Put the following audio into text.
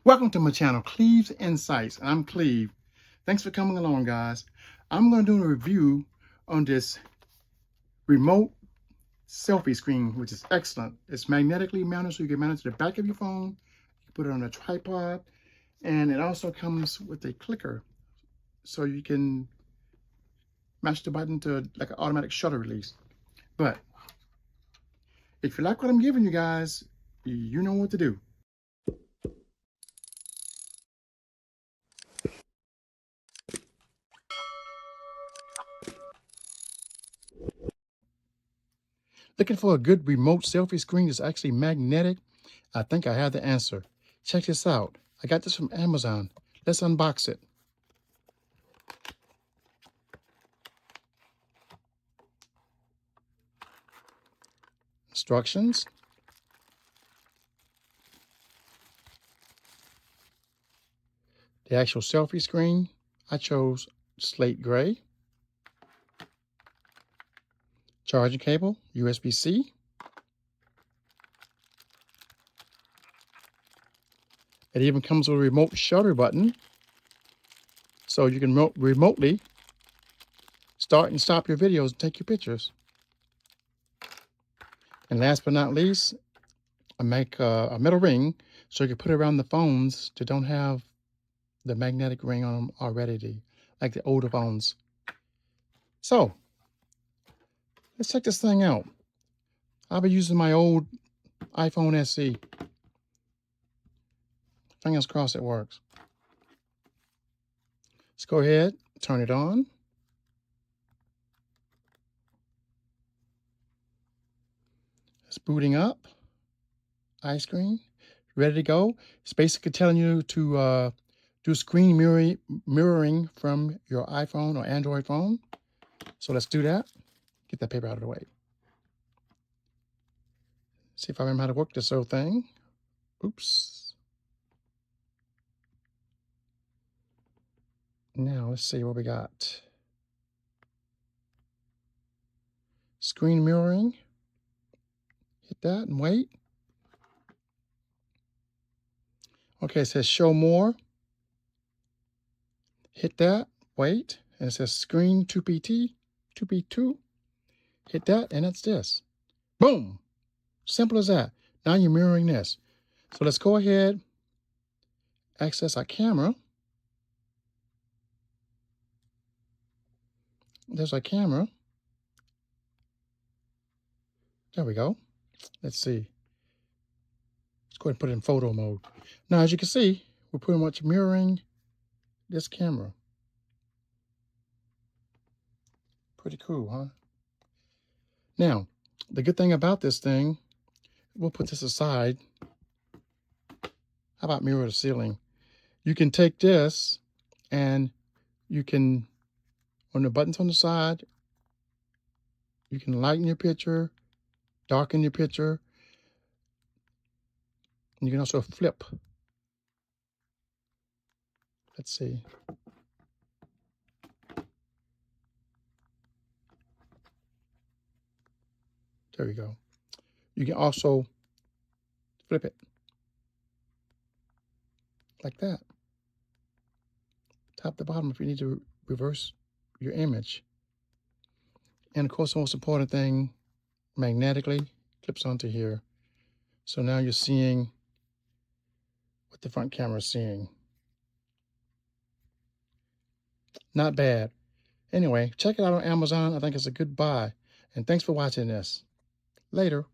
Welcome to my channel, Cleve's Insights, and I'm Cleve. Thanks for coming along, guys. I'm going to do a review on this remote selfie screen, which is excellent. It's magnetically mounted, so you can mount it to the back of your phone. You can put it on a tripod, and it also comes with a clicker, so you can match the button to like an automatic shutter release. But if you like what I'm giving you guys, you know what to do. Looking for a good remote selfie screen that's actually magnetic? I think I have the answer. Check this out. I got this from Amazon. Let's unbox it. Instructions. The actual selfie screen, I chose slate gray. Charging cable, USB-C. It even comes with a remote shutter button, so you can remotely start and stop your videos and take your pictures. And last but not least, I make a metal ring so you can put it around the phones that don't have the magnetic ring on them already, like the older phones. So let's check this thing out. I'll be using my old iPhone SE. Fingers crossed it works. Let's go ahead, turn it on. It's booting up. iScreen, ready to go. It's basically telling you to do screen mirroring from your iPhone or Android phone. So let's do that. Get that paper out of the way. See if I remember how to work this whole thing. Oops. Now let's see what we got. Screen mirroring. Hit that and wait. Okay, it says show more. Hit that, wait. And it says screen 2PT, 2P2. Hit that, and it's this. Boom. Simple as that. Now you're mirroring this. So let's go ahead, access our camera. There's our camera. There we go. Let's see. Let's go ahead and put it in photo mode. Now, as you can see, we're pretty much mirroring this camera. Pretty cool, huh? Now, the good thing about this thing, we'll put this aside. How about mirror the ceiling? You can take this and you can, on the buttons on the side, you can lighten your picture, darken your picture, and you can also flip. Let's see. There we go. You can also flip it like that. Top to bottom if you need to reverse your image. And of course, the most important thing, magnetically clips onto here. So now you're seeing what the front camera is seeing. Not bad. Anyway, check it out on Amazon. I think it's a good buy. And thanks for watching this. Later.